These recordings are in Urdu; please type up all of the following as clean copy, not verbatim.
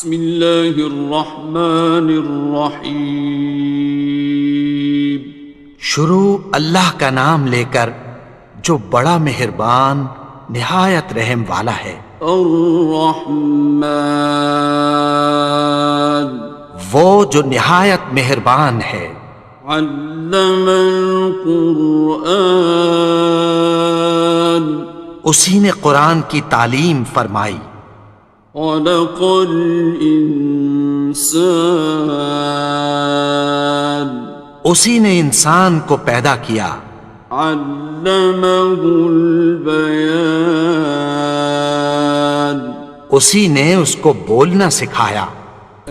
بسم اللہ الرحمن الرحیم. شروع اللہ کا نام لے کر جو بڑا مہربان نہایت رحم والا ہے. الرحمن وہ جو نہایت مہربان ہے. علم القرآن اسی نے قرآن کی تعلیم فرمائی. خلق الانسان اسی نے انسان کو پیدا کیا. علمہ البیان اسی نے اس کو بولنا سکھایا.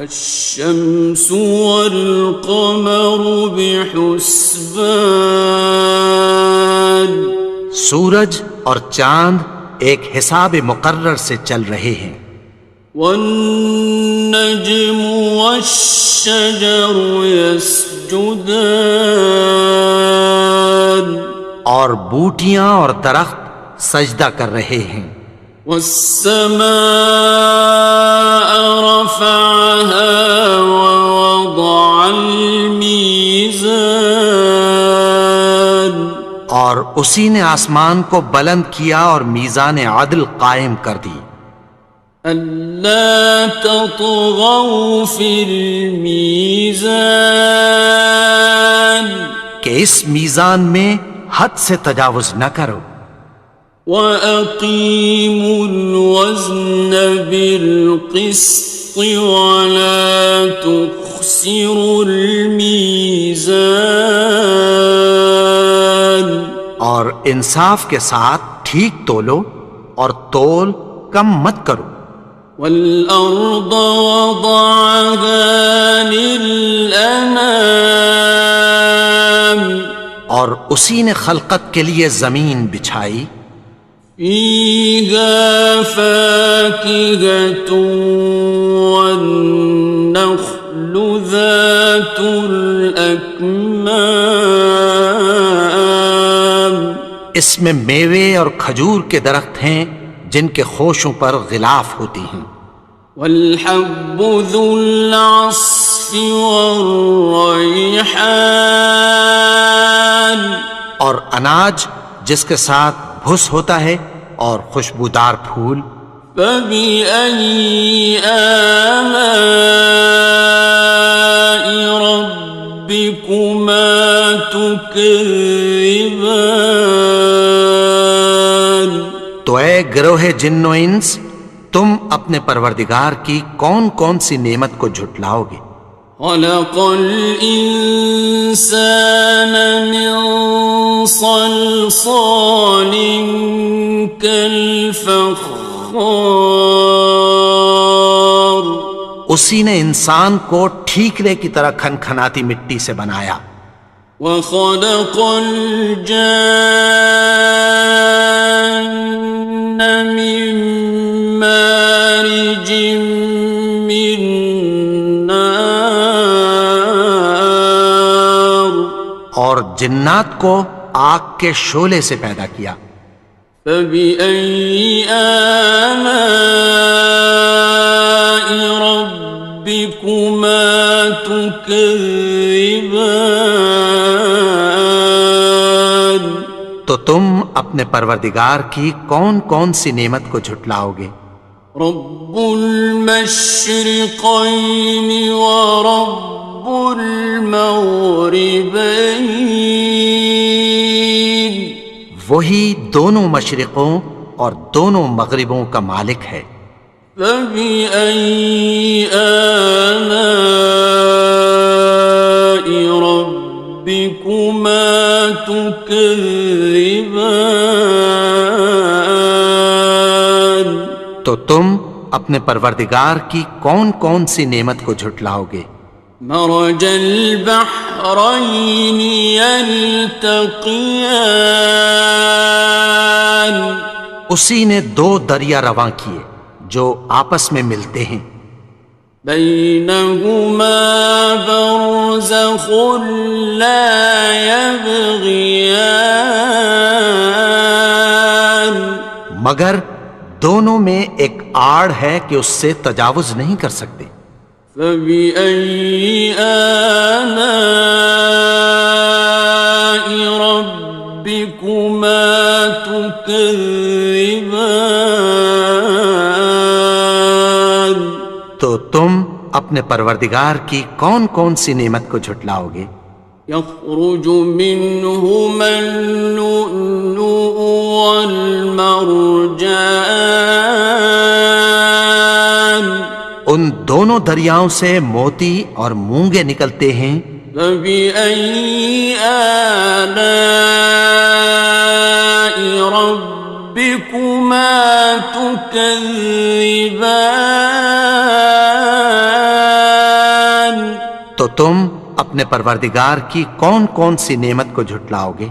الشمس والقمر بحسبان سورج اور چاند ایک حساب مقرر سے چل رہے ہیں. والنجم والشجر يسجدان اور بوٹیاں اور درخت سجدہ کر رہے ہیں. والسماء رفعها ووضع الميزان اور اسی نے آسمان کو بلند کیا اور میزان عدل قائم کر دی. ألا تطغوا في الميزان کہ اس میزان میں حد سے تجاوز نہ کرو. وَأَقِيمُوا الْوَزْنَ بِالْقِسْطِ وَلَا تُخْسِرُوا الْمِيزَانَ اور انصاف کے ساتھ ٹھیک تولو اور تول کم مت کرو. وَالْأَرْضَ وَضَعَهَا لِلْأَنَامِ اور اسی نے خلقت کے لیے زمین بچھائی. فِيهَا فَاكِهَةٌ وَالنَّخْلُ ذَاتُ الْأَكْمَامِ اس میں میوے اور کھجور کے درخت ہیں جن کے خوشوں پر غلاف ہوتی ہیں. وَالْحَبُّ ذُو الْعَصْفِ وَالرَّيْحَانِ اور اناج جس کے ساتھ بھس ہوتا ہے اور خوشبودار پھول. فَبِأَيِّ آلَاءِ رَبِّكُمَا تُكَذِّبَانِ تو اے گروہ جن و انس تم اپنے پروردگار کی کون کون سی نعمت کو جھٹلاؤ گے. خَلَقَ الْإِنسَانَ مِنْ صَلْصَالٍ كَالْفَخَّارِ اسی نے انسان کو ٹھیکرے کی طرح کھنکھناتی مٹی سے بنایا. وَخَلَقَ الْجَانَّ مِن مَّارِجٍ مِّن نَّارٍ اور جنات کو آگ کے شعلے سے پیدا کیا. فَبِأَيِّ آلَاءِ رَبِّكُمَا تُكَذِّبَانِ تو تم اپنے پروردگار کی کون کون سی نعمت کو جھٹلاؤ گے. رب المشرقین ورب المغربین وہی دونوں مشرقوں اور دونوں مغربوں کا مالک ہے. فَبِأَيِّ آلَاءِ رَبِّكُمَا تُكَذِّبَانِ تو تم اپنے پروردگار کی کون کون سی نعمت کو جھٹلاؤ گے. مرج البحرین یلتقیان اسی نے دو دریا رواں کیے جو آپس میں ملتے ہیں. بینہما برزخ لا یبغیان مگر دونوں میں ایک آڑ ہے کہ اس سے تجاوز نہیں کر سکتے۔ فبأي آلاء ربكما تكذبان؟ تو تم اپنے پروردگار کی کون کون سی نعمت کو جھٹلاؤ گے؟ يخرج منهما اللؤلؤ والمرجان، ان دونوں دریاؤں سے موتی اور مونگے نکلتے ہیں۔ فبأي آلاء ربكما تكذبان؟ تو تم اپنے پروردگار کی کون کون سی نعمت کو جھٹلاؤ گے؟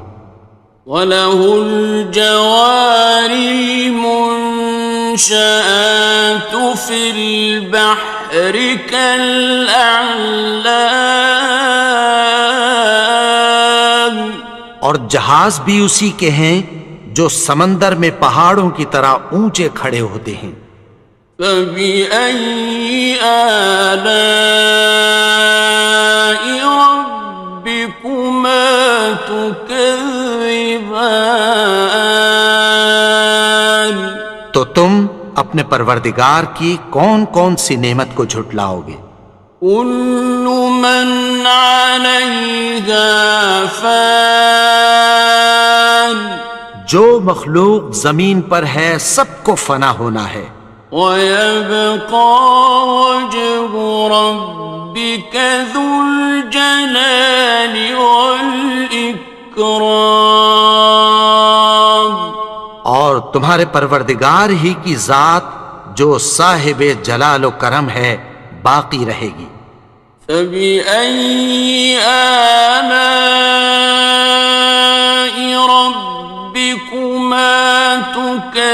وَلَهُ الْجَوَارِ الْمُنشَآتُ فِي الْبَحْرِ كَالْأَعْلَامِ، اور جہاز بھی اسی کے ہیں جو سمندر میں پہاڑوں کی طرح اونچے کھڑے ہوتے ہیں۔ فَبِأَيِّ آلَاءِ رَبِّكُمَا تُكَذِّبَانِ؟ تو تم اپنے پروردگار کی کون کون سی نعمت کو جھٹلاؤ گے؟ كُلُّ مَنْ عَلَيْهَا فَانٍ، جو مخلوق زمین پر ہے سب کو فنا ہونا ہے۔ وَيَبْقَى وَجْهُ رَبِّكَ ذُو الْجَلَالِ وَالْإِكْرَامِ، اور تمہارے پروردگار ہی کی ذات جو صاحب جلال و کرم ہے باقی رہے گی۔ فَبِأَيِّ آلَاءِ رَبِّكُمَا تُكَذِّبَانِ؟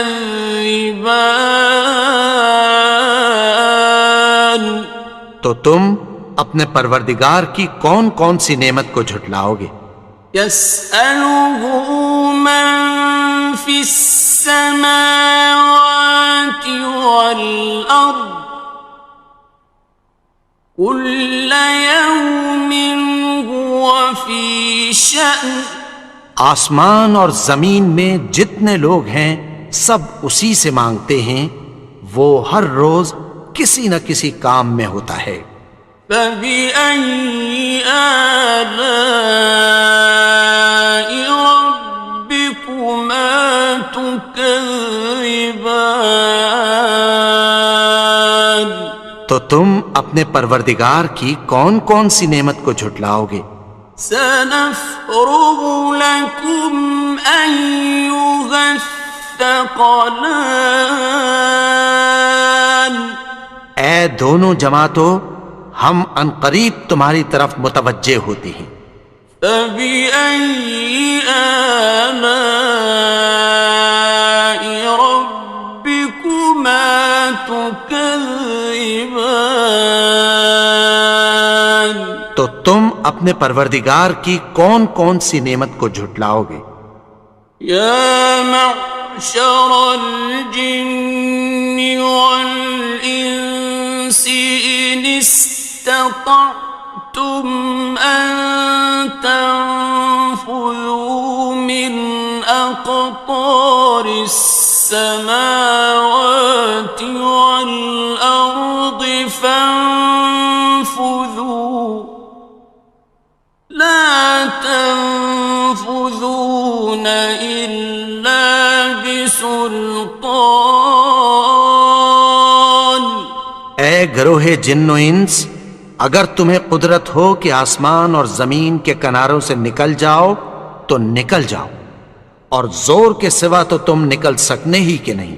تو تم اپنے پروردگار کی کون کون سی نعمت کو جھٹلاؤ گے؟ يَسْأَلُهُ مَن فِي السَّمَاوَاتِ وَالْأَرْضِ كُلَّ يَوْمٍ هُوَ فِي شَأْنٍ، آسمان اور زمین میں جتنے لوگ ہیں سب اسی سے مانگتے ہیں، وہ ہر روز کسی نہ کسی کام میں ہوتا ہے۔ فَبِأَيِّ آلَاءِ رَبِّكُمَا تُكَذِّبَانِ؟ تو تم اپنے پروردگار کی کون کون سی نعمت کو جھٹلاؤ گے؟ سَنَفْرُغُ لَكُمْ أَيُّهَ الثَّقَلَانِ، اے دونوں جماعتوں، ہم عنقریب تمہاری طرف متوجہ ہوتے ہیں۔ فَبِأَيِّ آلَاءِ رَبِّكُمَا تُكَذِّبَانِ؟ تو تم اپنے پروردگار کی کون کون سی نعمت کو جھٹلاؤ گے؟ يَا مَعْشَرَ الْجِنِّ وَالْإِنسِ إِنِ اسْتَطَعْتُمْ أَن تَنفُذُوا مِنْ أَقْطَارِ السَّمَاوَاتِ وَالْأَرْضِ فَانفُذُوا لَا تَنفُذُونَ إِلَّا بِسُلْطَانٍ۔ اے گروہ جن و انس، اگر تمہیں قدرت ہو کہ آسمان اور زمین کے کناروں سے نکل جاؤ تو نکل جاؤ، اور زور کے سوا تو تم نکل سکنے ہی کہ نہیں۔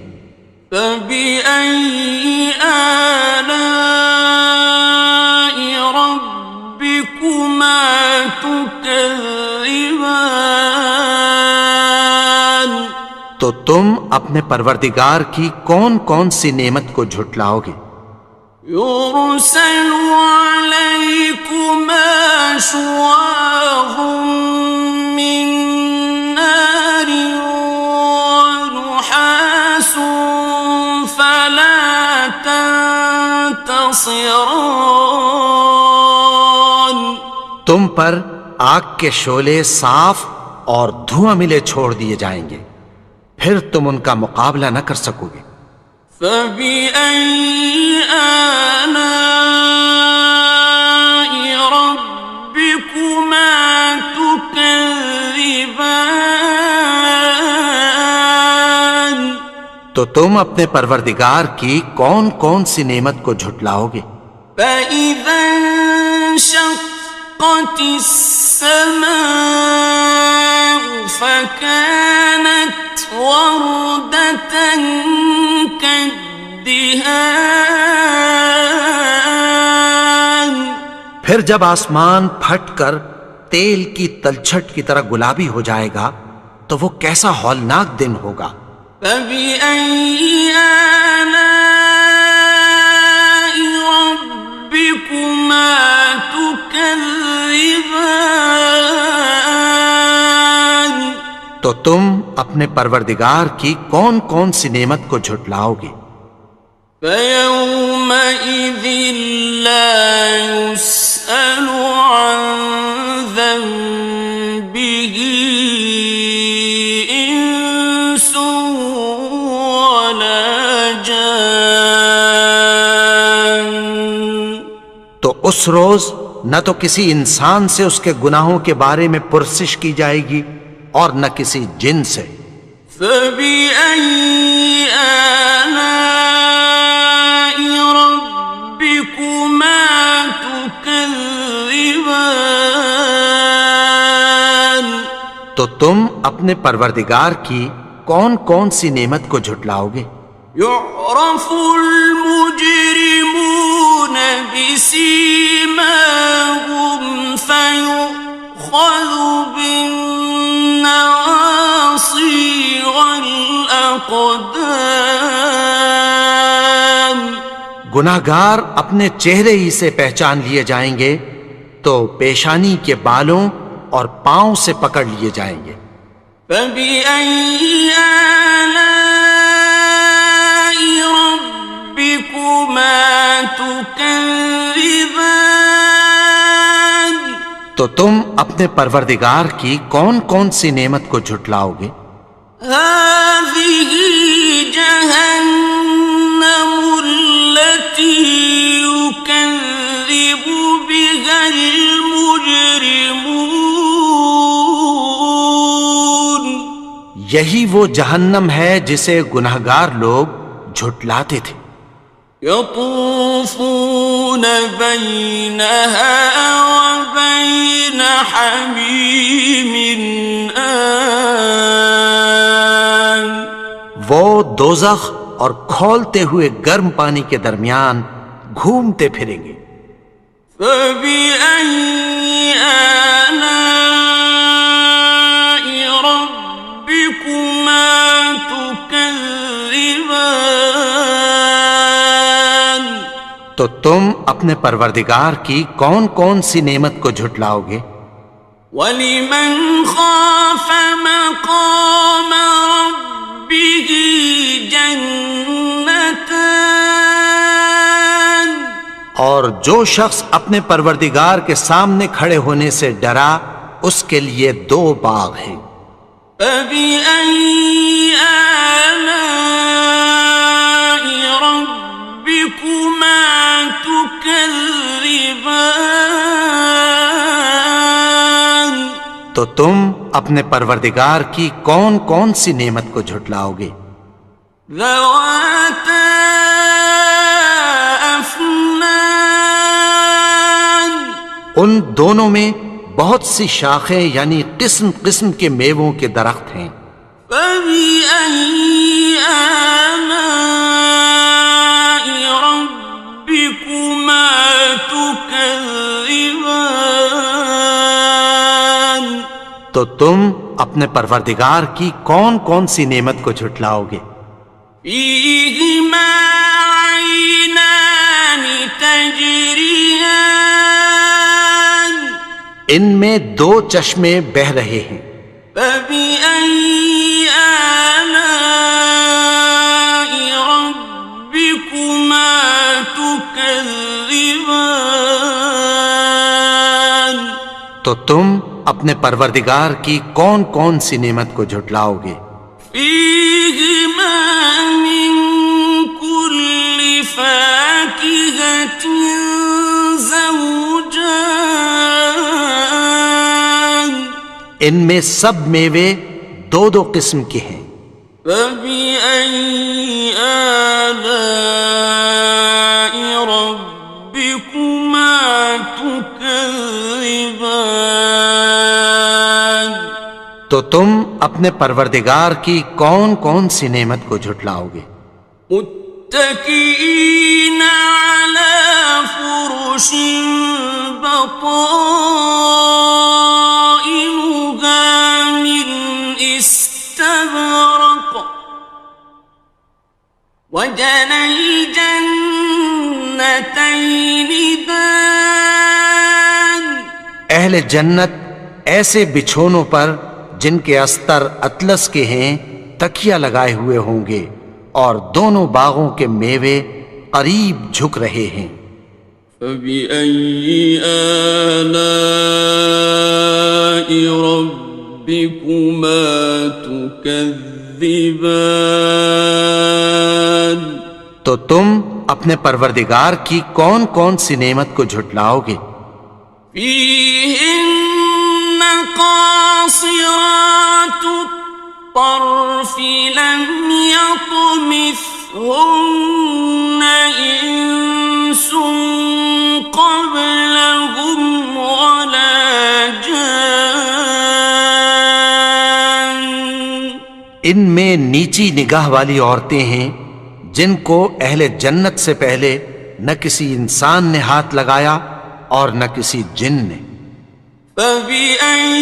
فَبِأَيِّ آلَاءِ رَبِّكُمَا تُكَذِّبَانِ؟ تو تم اپنے پروردگار کی کون کون سی نعمت کو جھٹلاؤ گے؟ يُرْسَلُ عَلَيْكُمَا شُوَاظٌ مِّن نَّارٍ وَنُحَاسٌ ينتصران تم پر آگ کے شعلے صاف اور دھواں ملے چھوڑ دیے جائیں گے، پھر تم ان کا مقابلہ نہ کر سکو گے۔ فبأي آلاء ربكما تكذبان تو تم اپنے پروردگار کی کون کون سی نعمت کو جھٹلاؤ گے؟ فإذا انشقت السماء فكانت وردة كالدهان پھر جب آسمان پھٹ کر تیل کی تلچھٹ کی طرح گلابی ہو جائے گا تو وہ کیسا ہولناک دن ہوگا۔ فبأي آلاء ربكما تكذبان تو تم اپنے پروردگار کی کون کون سی نعمت کو جھٹلاؤ گے؟ فيومئذ لا يسأل عن ذنبه إنس ولا جان تو اس روز نہ تو کسی انسان سے اس کے گناہوں کے بارے میں پرسش کی جائے گی اور نہ کسی جن سے۔ فبأي آلاء ربكما تكذبان تو تم اپنے پروردگار کی کون کون سی نعمت کو جھٹلاؤ گے؟ يعرف المجرمون بسيماهم فيؤخذ بالنواصي والأقدام گناہگار اپنے چہرے ہی سے پہچان لیے جائیں گے تو پیشانی کے بالوں اور پاؤں سے پکڑ لیے جائیں گے۔ فبأي آلاء ربكما تكذبان تو تم اپنے پروردگار کی کون کون سی نعمت کو جھٹلاؤ گے؟ هذه جهنم التي يكذب بها المجرمون یہی وہ جہنم ہے جسے گناہگار لوگ جھٹلاتے تھے۔ يطوفون بينها وبين حميم آن وہ دوزخ اور کھولتے ہوئے گرم پانی کے درمیان گھومتے پھریں گے۔ فبأي آلاء ربكما تكذبان تو تم اپنے پروردگار کی کون کون سی نعمت کو جھٹلاؤ گے؟ وَلِمَنْ خَافَ مَقَامَ رَبِّهِ جَنَّتَانِ اور جو شخص اپنے پروردگار کے سامنے کھڑے ہونے سے ڈرا اس کے لیے دو باغ ہیں۔ فَبِأَيِّ آلَاءِ رَبِّكُمَا تُكَذِّبَانِ تو تم اپنے پروردگار کی کون کون سی نعمت کو جھٹلاؤ گے؟ ذَوَاتَا أَفْنَانٍ ان دونوں میں بہت سی شاخیں یعنی قسم قسم کے میووں کے درخت ہیں۔ فَبِأَيِّ آلَاءِ رَبِّكُمَا تُكَذِّبَانِ تو تم اپنے پروردگار کی کون کون سی نعمت کو جھٹلاؤ گے؟ فِيهِمَا عَيْنَانِ تَجْرِيَانِ ان میں دو چشمے بہہ رہے ہیں۔ فَبِأَيِّ آلَاءِ رَبِّكُمَا تُكَذِّبَانِ تكذبان تو تم اپنے پروردگار کی کون کون سی نعمت کو جھٹلاؤ گے؟ فيهما من كل فاكهة زوجان ان میں سب میوے دو دو قسم کے ہیں۔ فبأي آلاء ربكما تكذبان تو تم اپنے پروردگار کی کون کون سی نعمت کو جھٹلاؤ گے؟ متكئين على فرش بطائنها من استبرق وجنى الجنتين دان اہل جنت ایسے بچھونوں پر جن کے استر اطلس کے ہیں تکیہ لگائے ہوئے ہوں گے، اور دونوں باغوں کے میوے قریب جھک رہے ہیں۔ فبأي آلاء ربكما تكذبان تو تم اپنے پروردگار کی کون کون سی نعمت کو جھٹلاؤ گے؟ فيهن قاصرات الطرف لم يطمثهن إنس قبلهم ولا جان ان میں نیچی نگاہ والی عورتیں ہیں جن کو اہل جنت سے پہلے نہ کسی انسان نے ہاتھ لگایا اور نہ کسی جن نے۔ فبأي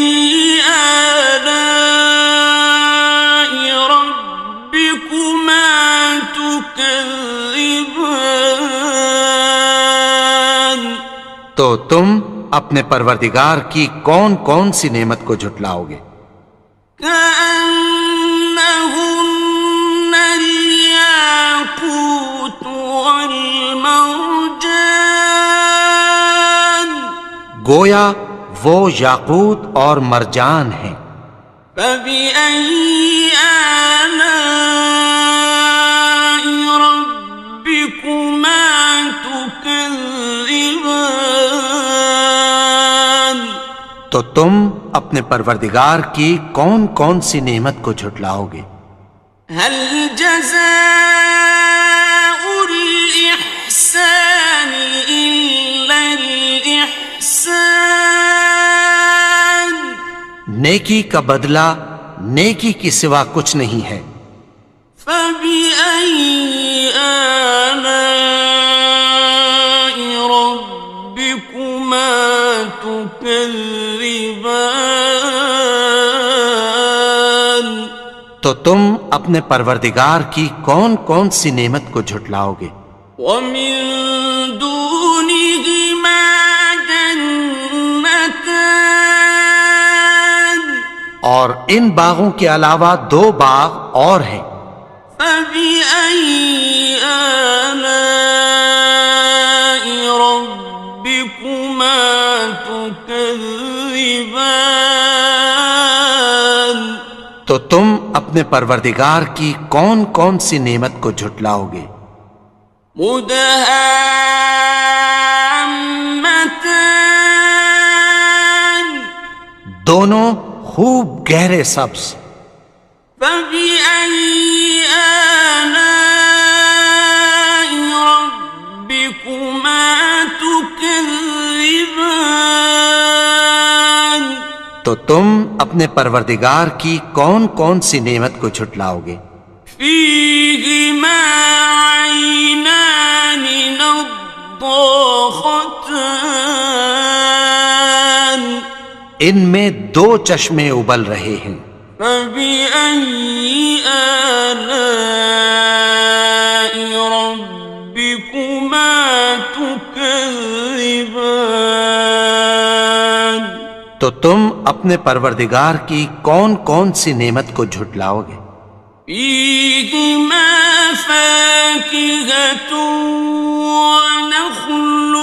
آلاء ربكما تكذبان تو تم اپنے پروردگار کی کون کون سی نعمت کو جھٹلاؤ گے؟ كأنهن الياقوت والمرجان گویا وہ یاقوت اور مرجان ہیں۔ فبأي آلاء ربكما تكذبان تو تم اپنے پروردگار کی کون کون سی نعمت کو جھٹلاؤ گے؟ هل جزاء الإحسان إلا الإحسان نیکی کا بدلہ نیکی کی سوا کچھ نہیں ہے۔ فبأي آلاء ربكما تكذبان تو تم اپنے پروردگار کی کون کون سی نعمت کو جھٹلاؤ گے؟ ومن دونهما جنتان اور ان باغوں کے علاوہ دو باغ اور ہیں۔ فبأي آلاء ربكما تكذبان تو تم اپنے پروردگار کی کون کون سی نعمت کو جھٹلاؤ گے؟ مدهامتان دونوں خوب گہرے سبز۔ فبأي آلاء ربكما تكذبان تو تم اپنے پروردگار کی کون کون سی نعمت کو جھٹلاؤ گے؟ فيهما عينان نضاختان ان میں دو چشمے ابل رہے ہیں۔ فبأي آلاء ربكما تكذبان تو تم اپنے پروردگار کی کون کون سی نعمت کو جھٹلاؤ گے؟ فيهما فاكهة ونخل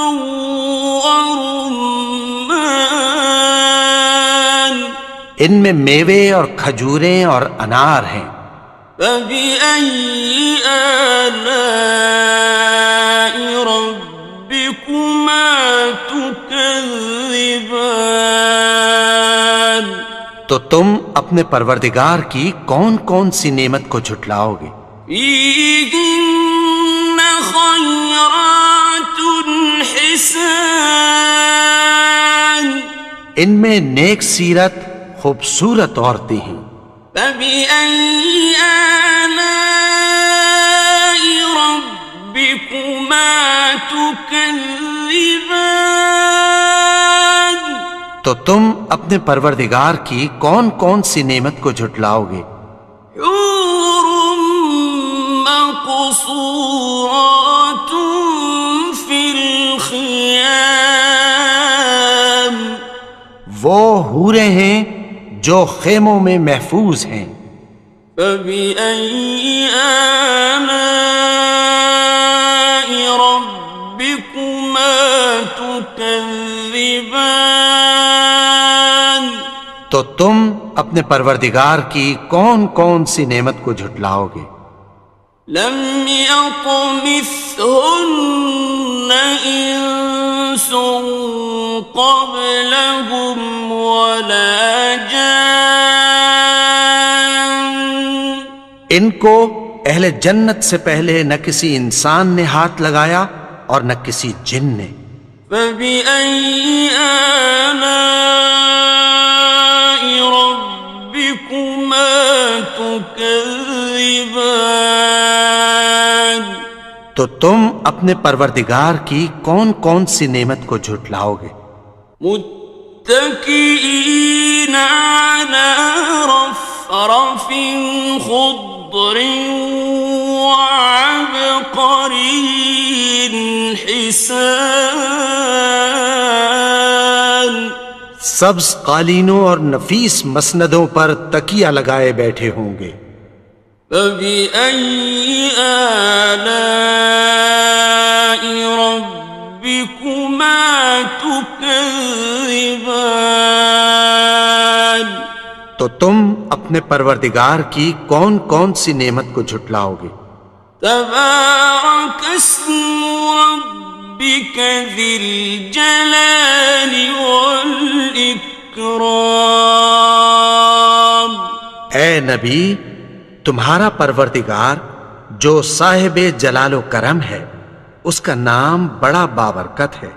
ورمان ان میں میوے اور کھجوریں اور انار ہیں. فبأي آلاء ربكما تكذبان تو تم اپنے پروردگار کی کون کون سی نعمت کو جھٹلاؤ گے؟ فيهن خيرات حسان ان میں نیک سیرت خوبصورت عورتیں ہیں. فبأي آلاء ربكما تكذبان تو تم اپنے پروردگار کی کون کون سی نعمت کو جھٹلاؤ گے؟ حور مقصورات في الخيام وہ حوریں ہیں جو خیموں میں محفوظ ہیں. فبأي آلاء ربكما تكذبان تو تم اپنے پروردگار کی کون کون سی نعمت کو جھٹلاؤ گے؟ لم يطمثهن إنس قبلهم ولا جان ان کو اہل جنت سے پہلے نہ کسی انسان نے ہاتھ لگایا اور نہ کسی جن نے. فبأي آلاء ربكما تكذبان تو تم اپنے پروردگار کی کون کون سی نعمت کو جھٹلاؤ گے؟ متكئين على رفرف خضر وعبقري حسان سبز قالینوں اور نفیس مسندوں پر تکیہ لگائے بیٹھے ہوں گے. فبأي آلاء ربكما تكذبان تو تم اپنے پروردگار کی کون کون سی نعمت کو جھٹلاؤ گے؟ تبارك اسم ربك ذي الجلال والإكرام اے نبی، تمہارا پروردگار جو صاحب جلال و کرم ہے، اس کا نام بڑا بابرکت ہے.